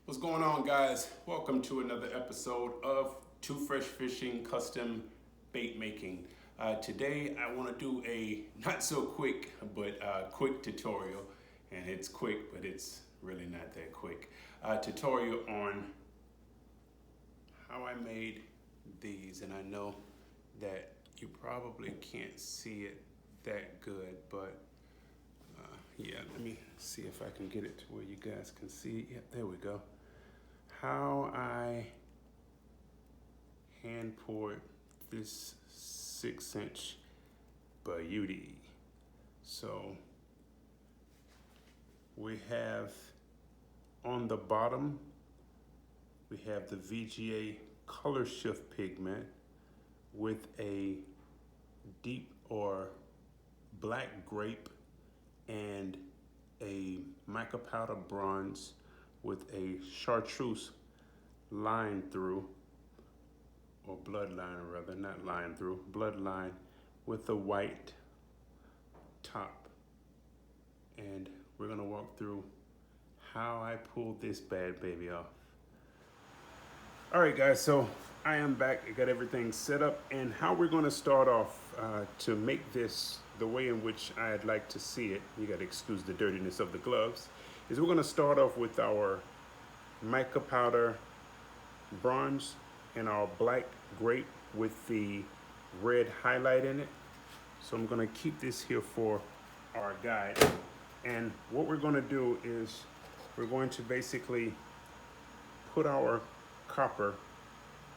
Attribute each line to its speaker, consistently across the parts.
Speaker 1: What's going on, guys? Welcome to another episode of Two Fresh Fishing Custom Bait Making. Today I want to do a not so quick but quick tutorial, and it's quick but it's really not that quick. Tutorial on how I made these, and I know that you probably can't see it that good, but yeah, let me see if I can get it to where you guys can see. Yep, there we go. How I hand poured this 6-inch beauty. So we have on the bottom, we have the VGA color shift pigment with a deep or black grape and a mica powder bronze with a chartreuse line through, or bloodline rather, not line through, bloodline with a white top. And we're gonna walk through how I pulled this bad baby off. All right, guys, so I am back. I got everything set up, and how we're gonna start off to make this the way in which I'd like to see it, you gotta excuse the dirtiness of the gloves, is we're gonna start off with our mica powder bronze and our black grape with the red highlight in it. So I'm gonna keep this here for our guide. And what we're gonna do is we're going to basically put our copper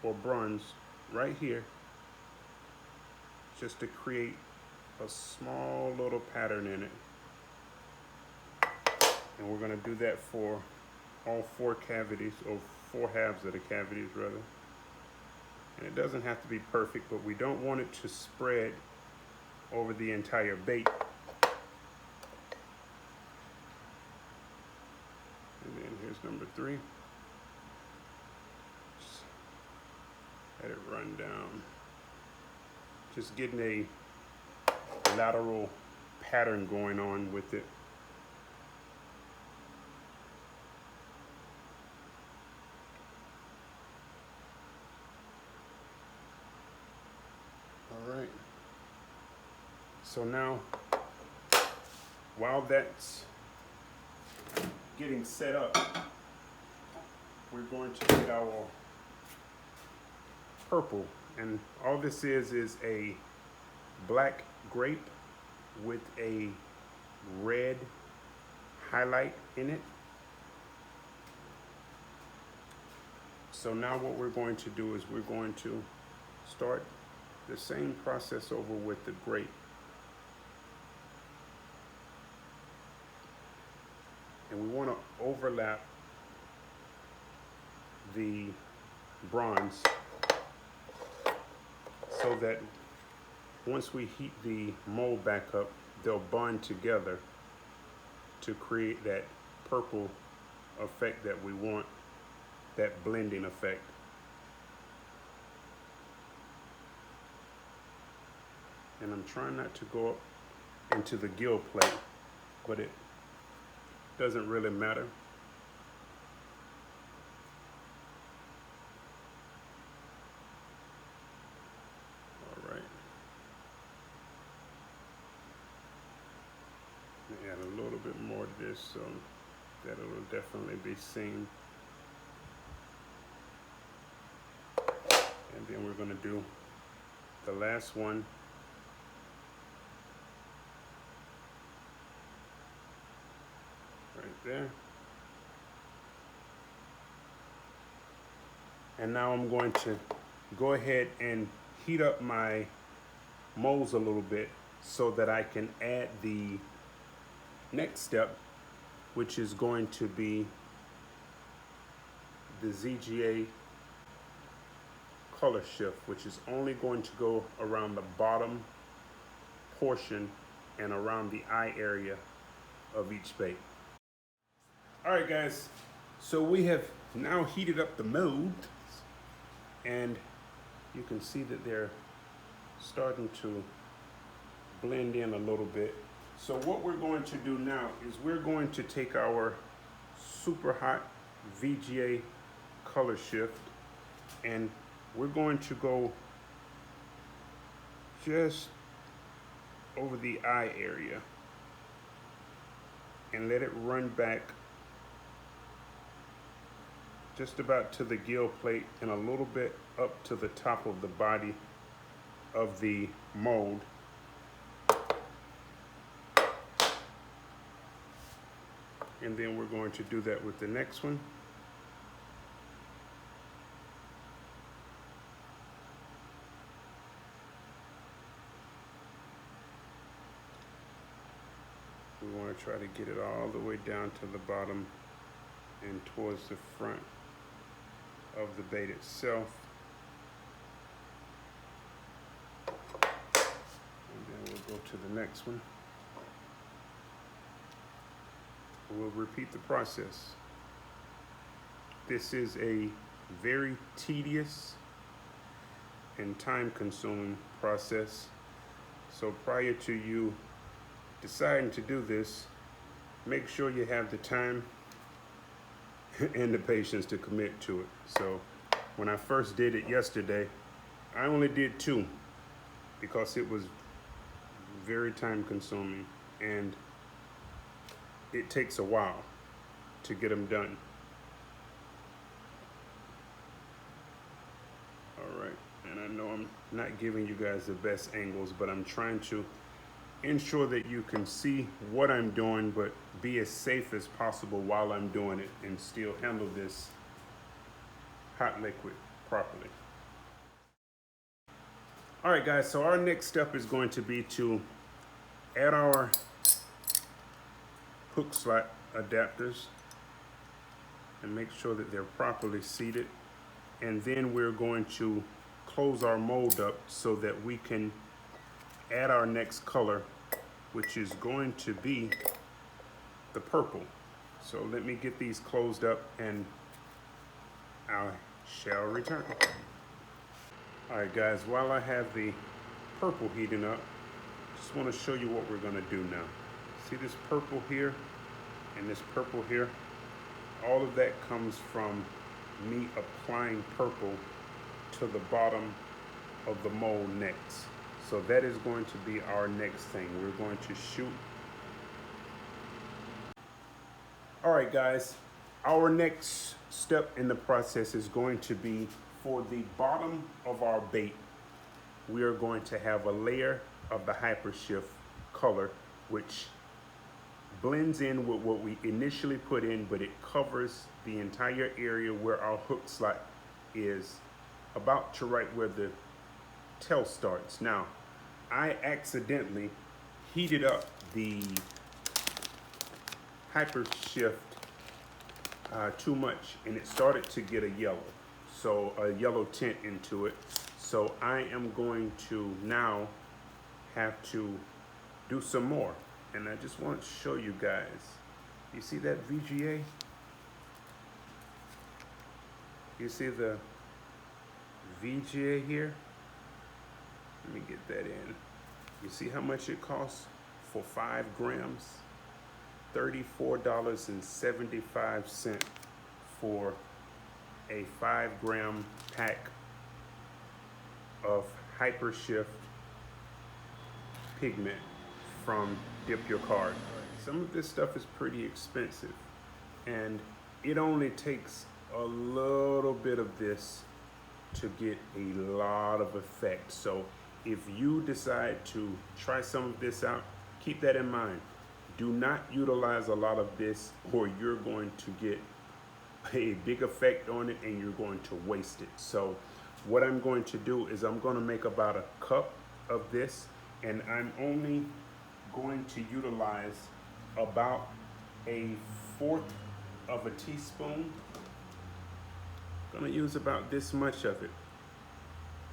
Speaker 1: or bronze right here just to create a small little pattern in it. And we're gonna do that for all four cavities, or four halves of the cavities rather. And it doesn't have to be perfect, but we don't want it to spread over the entire bait. And then here's number 3. Just let it run down. Just getting a lateral pattern going on with it. All right. So now, while that's getting set up, we're going to get our purple. And all this is a black grape with a red highlight in it. So now what we're going to do is we're going to start the same process over with the grape. And we want to overlap the bronze so that once we heat the mold back up, they'll bond together to create that purple effect that we want, that blending effect. And I'm trying not to go up into the gill plate, but it doesn't really matter. All right. Add a little bit more to this so that it will definitely be seen. And then we're going to do the last one. Right there. And now I'm going to go ahead and heat up my molds a little bit so that I can add the next step, which is going to be the ZGA color shift, which is only going to go around the bottom portion and around the eye area of each bait. All right, guys, so we have now heated up the molds, and you can see that they're starting to blend in a little bit. So what we're going to do now is we're going to take our super hot VGA color shift, and we're going to go just over the eye area and let it run back just about to the gill plate and a little bit up to the top of the body of the mold. And then we're going to do that with the next one. We want to try to get it all the way down to the bottom and towards the front of the bait itself. And then we'll go to the next one. We'll repeat the process. This is a very tedious and time-consuming process. So prior to you deciding to do this, make sure you have the time and the patience to commit to it. So when I first did it yesterday, I only did 2 because it was very time-consuming and it takes a while to get them done. All right, and I know I'm not giving you guys the best angles, but I'm trying to ensure that you can see what I'm doing, but be as safe as possible while I'm doing it and still handle this hot liquid properly. All right, guys, so our next step is going to be to add our hook slot adapters and make sure that they're properly seated. And then we're going to close our mold up so that we can add our next color, which is going to be the purple. So let me get these closed up and I shall return. All right, guys, while I have the purple heating up, just want to show you what we're going to do now. See this purple here and this purple here? All of that comes from me applying purple to the bottom of the mold next. So that is going to be our next thing. We're going to shoot. All right, guys, our next step in the process is going to be for the bottom of our bait. We are going to have a layer of the Hypershift color, which blends in with what we initially put in, but it covers the entire area where our hook slot is, about to right where the tail starts. Now, I accidentally heated up the Hypershift too much, and it started to get a yellow tint into it. So I am going to now have to do some more. And I just want to show you guys. You see that VGA? You see the VGA here? Let me get that in. You see how much it costs for 5 grams? $34.75 for a 5-gram pack of Hypershift pigment from Dip Your Card. Some of this stuff is pretty expensive, and it only takes a little bit of this to get a lot of effect. So if you decide to try some of this out, keep that in mind. Do not utilize a lot of this, or you're going to get a big effect on it and you're going to waste it. So what I'm going to do is I'm going to make about a cup of this, and I'm only going to utilize about 1/4 of a teaspoon. I'm going to use about this much of it.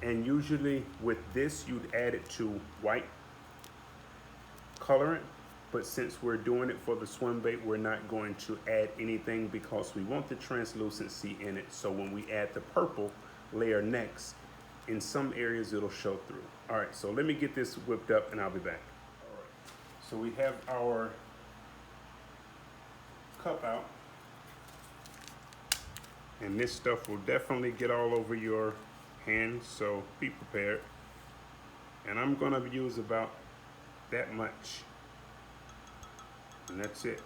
Speaker 1: And usually with this, you'd add it to white colorant. But since we're doing it for the swim bait, we're not going to add anything because we want the translucency in it. So when we add the purple layer next, in some areas it'll show through. All right, so let me get this whipped up and I'll be back. All right, so we have our cup out. And this stuff will definitely get all over your hands, so be prepared. And I'm gonna use about that much. And that's it.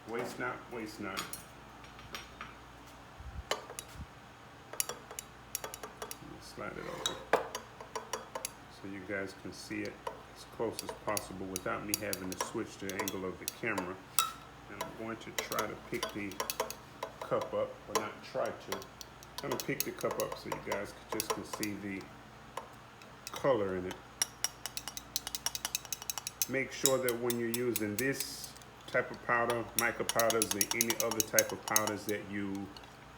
Speaker 1: Waste not, waste not. Slide it over so you guys can see it as close as possible without me having to switch the angle of the camera. And I'm going to try to pick the cup up, or not try to. I'm going to pick the cup up so you guys just can see the color in it. Make sure that when you're using this type of powder, mica powders, or any other type of powders, that you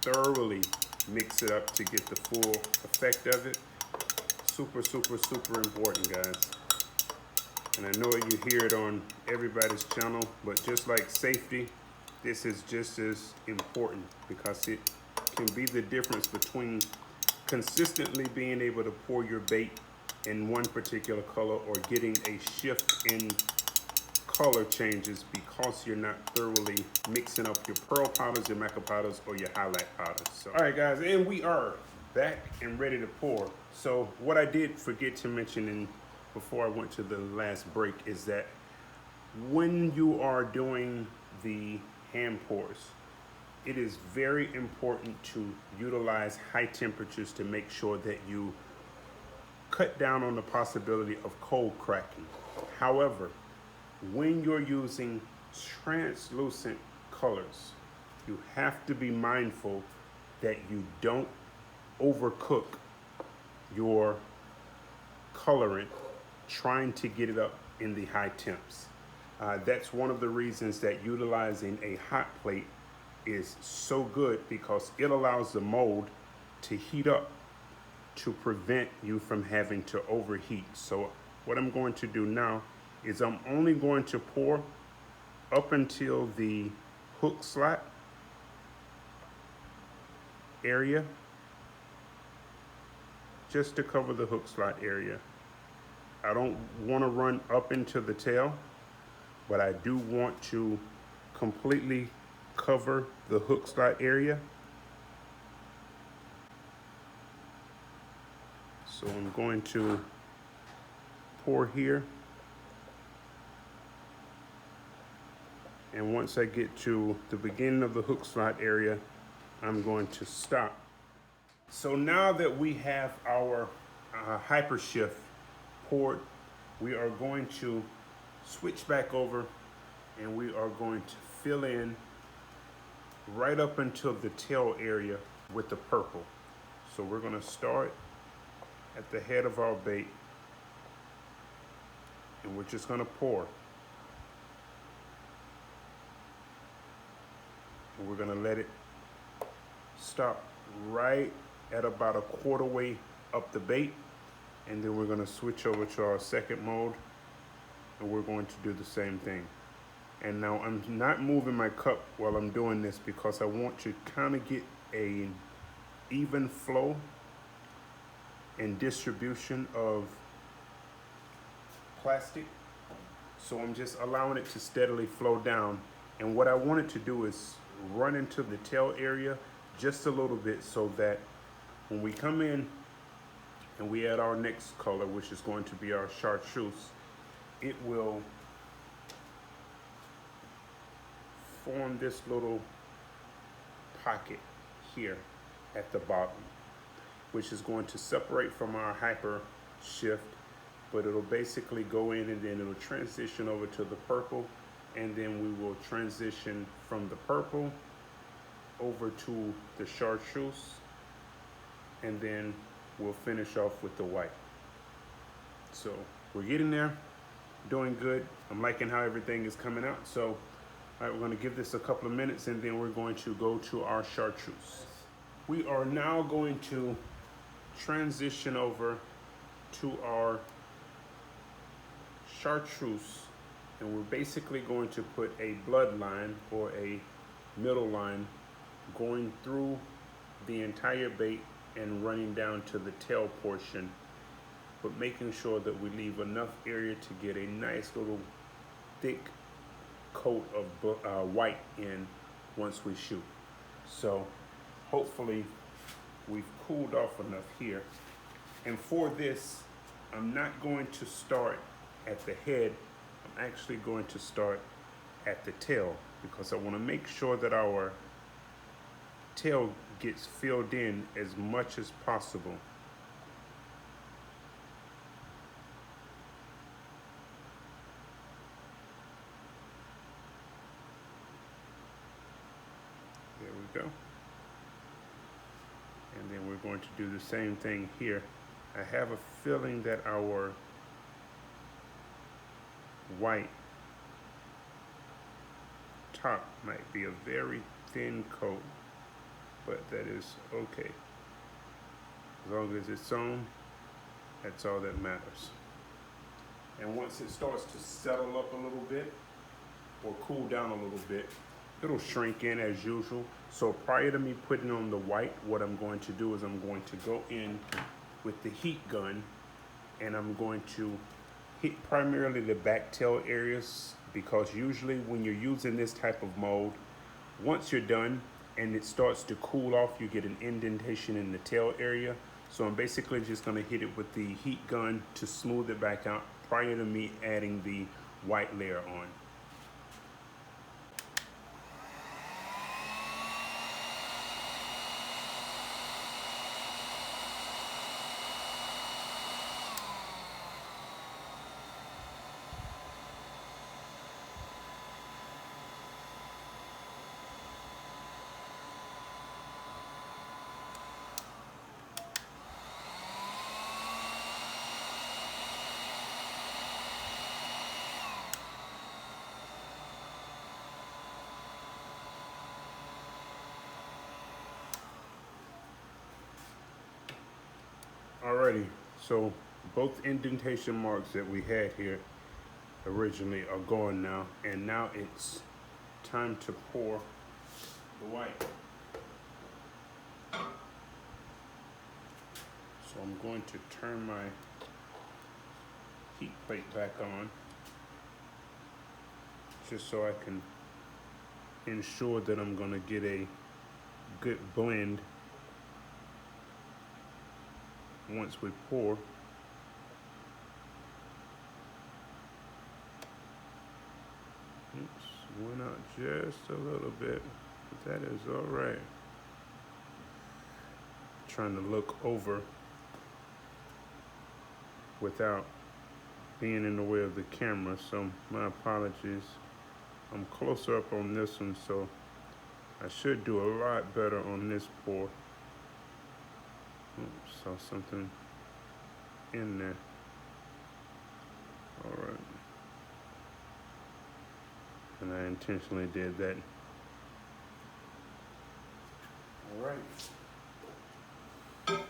Speaker 1: thoroughly mix it up to get the full effect of it. Super, super, super important, guys. And I know you hear it on everybody's channel, but just like safety, this is just as important, because it can be the difference between consistently being able to pour your bait in one particular color or getting a shift in color changes because you're not thoroughly mixing up your pearl powders, your mica powders, or your highlight powders. So, all right, guys, and we are back and ready to pour. So what I did forget to mention before I went to the last break is that when you are doing the hand pours, it is very important to utilize high temperatures to make sure that you cut down on the possibility of cold cracking. However, when you're using translucent colors, you have to be mindful that you don't overcook your colorant trying to get it up in the high temps. That's one of the reasons that utilizing a hot plate is so good, because it allows the mold to heat up to prevent you from having to overheat. So what I'm going to do now is I'm only going to pour up until the hook slot area, just to cover the hook slot area. I don't want to run up into the tail, but I do want to completely cover the hook slot area. So I'm going to pour here. And once I get to the beginning of the hook slot area, I'm going to stop. So now that we have our hyper shift poured, we are going to switch back over, and we are going to fill in right up until the tail area with the purple. So we're going to start at the head of our bait, and we're just going to pour. And we're going to let it stop right at about a quarter way up the bait, and then we're going to switch over to our second mode, and we're going to do the same thing. And now I'm not moving my cup while I'm doing this, because I want to kind of get an even flow and distribution of plastic. So I'm just allowing it to steadily flow down. And what I want it to do is run into the tail area just a little bit, so that when we come in and we add our next color, which is going to be our chartreuse, it will form this little pocket here at the bottom, which is going to separate from our hyper shift, but it'll basically go in, and then it'll transition over to the purple, and then we will transition from the purple over to the chartreuse, and then we'll finish off with the white. So we're getting there, doing good. I'm liking how everything is coming out. So all right, we're going to give this a couple of minutes, and then we're going to go to our chartreuse. We are now going to transition over to our chartreuse, and we're basically going to put a bloodline or a middle line going through the entire bait and running down to the tail portion, but making sure that we leave enough area to get a nice little thick coat of white in once we shoot. So hopefully we've cooled off enough here. And for this, I'm not going to start at the head. I'm actually going to start at the tail because I want to make sure that our tail gets filled in as much as possible. There we go. And then we're going to do the same thing here. I have a feeling that our white top might be a very thin coat, but that is okay. As long as it's on, that's all that matters. And once it starts to settle up a little bit or cool down a little bit, it'll shrink in as usual. So prior to me putting on the white, what I'm going to do is I'm going to go in with the heat gun and I'm going to hit primarily the back tail areas, because usually when you're using this type of mold, once you're done and it starts to cool off, you get an indentation in the tail area. So I'm basically just gonna hit it with the heat gun to smooth it back out prior to me adding the white layer on. Alrighty, so both indentation marks that we had here originally are gone now, and now it's time to pour the white. So I'm going to turn my heat plate back on just so I can ensure that I'm going to get a good blend once we pour. Oops, went out just a little bit, but that is all right. Trying to look over without being in the way of the camera, so my apologies. I'm closer up on this one, so I should do a lot better on this pour. Oops, saw something in there. All right. And I intentionally did that. All right.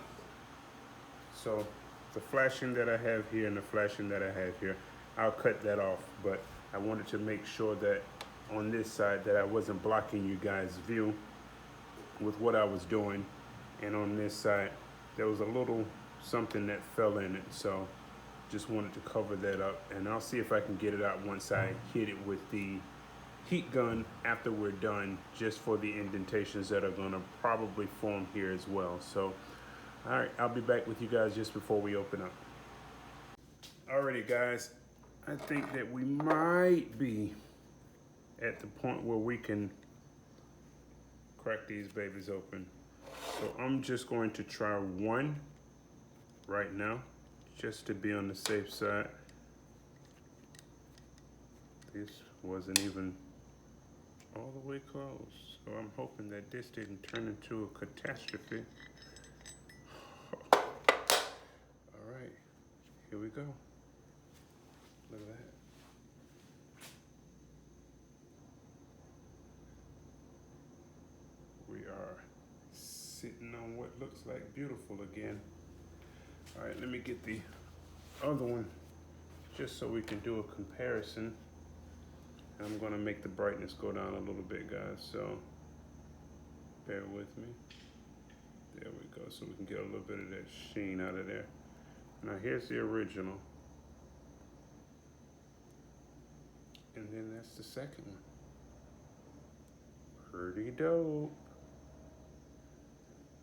Speaker 1: So the flashing that I have here and the flashing that I have here, I'll cut that off, but I wanted to make sure that on this side that I wasn't blocking you guys' view with what I was doing. And on this side, there was a little something that fell in it, so just wanted to cover that up, and I'll see if I can get it out once I hit it with the heat gun after we're done, just for the indentations that are gonna probably form here as well. So, all right, I'll be back with you guys just before we open up. Alrighty guys, I think that we might be at the point where we can crack these babies open. So I'm just going to try one right now, just to be on the safe side. This wasn't even all the way close, so I'm hoping that this didn't turn into a catastrophe. All right, here we go. Look at that. We are sitting on what looks like beautiful again. All right, let me get the other one just so we can do a comparison. I'm gonna make the brightness go down a little bit, guys, so bear with me. There we go, so we can get a little bit of that sheen out of there. Now here's the original. And then that's the second one. Pretty dope.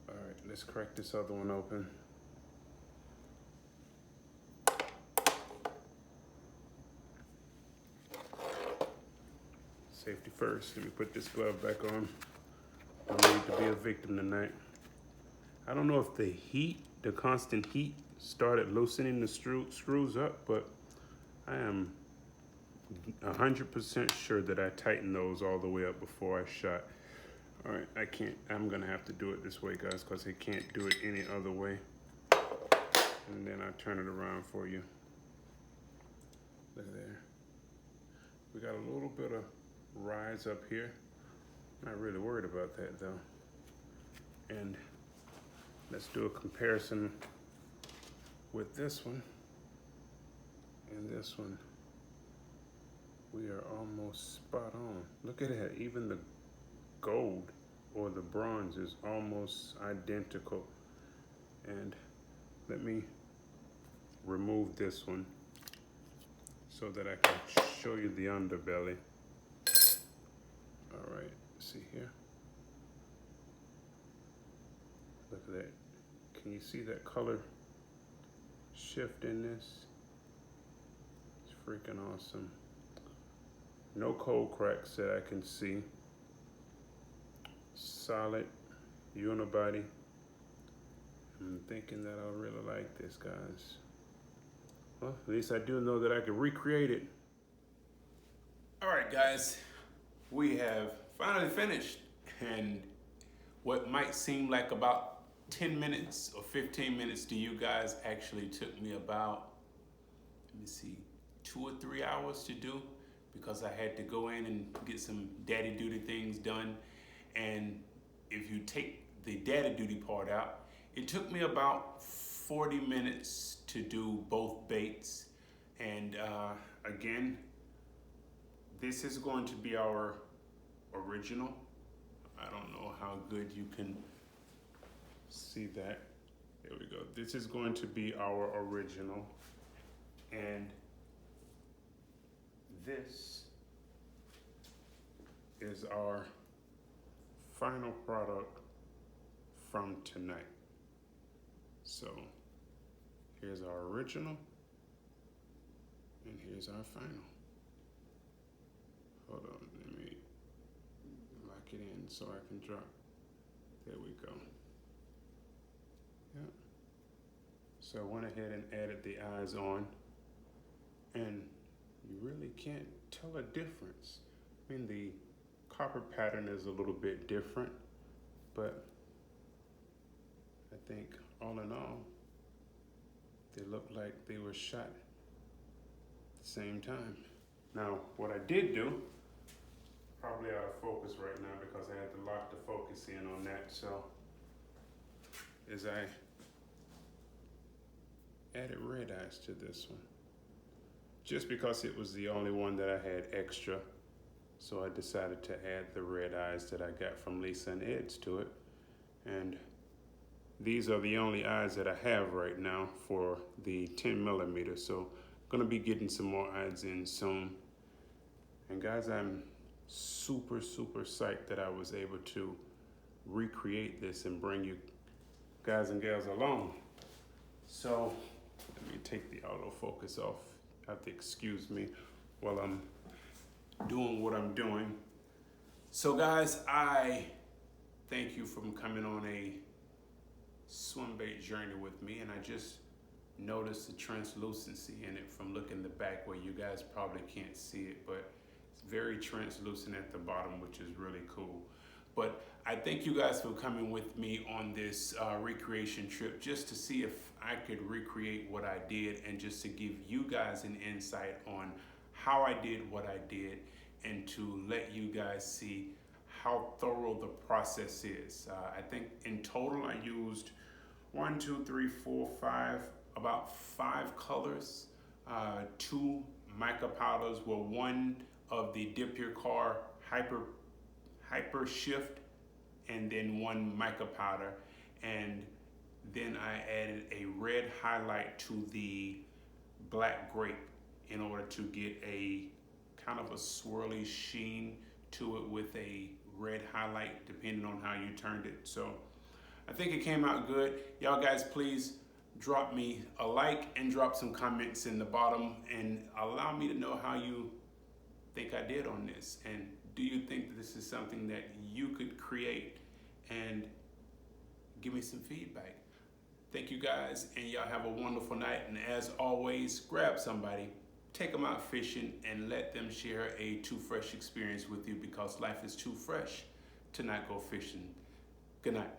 Speaker 1: All right, let's crack this other one open. Safety first. Let me put this glove back on. I need to be a victim tonight. I don't know if the heat, the constant heat, started loosening the screws up, but I am 100% sure that I tightened those all the way up before I shot. All right, I'm gonna have to do it this way, guys, because I can't do it any other way. And then I'll turn it around for you. Look there. We got a little bit of rise up here. Not really worried about that though. And let's do a comparison with this one and this one. We are almost spot on. Look at that, even the gold or the bronze is almost identical. And let me remove this one so that I can show you the underbelly. All right, see here. Look at that. Can you see that color shift in this? It's freaking awesome. No cold cracks that I can see. Solid unibody. I'm thinking that I'll really like this, guys. Well, at least I do know that I can recreate it. All right, guys, we have finally finished. And what might seem like about 10 minutes or 15 minutes to you guys actually took me about, let me see, 2 or 3 hours to do, because I had to go in and get some daddy duty things done. And if you take the daddy duty part out, it took me about 40 minutes to do both baits. And again, this is going to be our original. I don't know how good you can see that. There we go. This is going to be our original. And this is our final product from tonight. So here's our original and here's our final. Hold on, let me lock it in so I can drop. There we go. Yeah. So I went ahead and added the eyes on, and you really can't tell a difference. I mean, the copper pattern is a little bit different, but I think all in all, they look like they were shot at the same time. Now, what I did do, probably out of focus right now because I had to lock the focus in on that, so, is I added red eyes to this one. Just because it was the only one that I had extra, so I decided to add the red eyes that I got from Lisa and Ed's to it. And these are the only eyes that I have right now for the 10 millimeter. So I'm gonna be getting some more eyes in soon. And guys, I'm super, super psyched that I was able to recreate this and bring you guys and gals along. So let me take the autofocus off. You have to excuse me while I'm doing what I'm doing. So guys, I thank you for coming on a swim bait journey with me, and I just noticed the translucency in it from looking the back where you guys probably can't see it, but it's very translucent at the bottom, which is really cool. But I thank you guys for coming with me on this recreation trip, just to see if I could recreate what I did, and just to give you guys an insight on how I did what I did, and to let you guys see how thorough the process is. I think in total I used 1, 2, 3, 4, 5, about 5 colors, 2 mica powders, well, 1 of the Dip Your Car Hyper Shift, and then 1 mica powder, and then I added a red highlight to the black grape in order to get a kind of a swirly sheen to it with a red highlight depending on how you turned it. So I think it came out good. Y'all guys, please drop me a like and drop some comments in the bottom and allow me to know how you think I did on this. And do you think that this is something that you could create? And give me some feedback. Thank you guys, and y'all have a wonderful night. And as always, grab somebody, take them out fishing, and let them share a Too Fresh experience with you, because life is too fresh to not go fishing. Good night.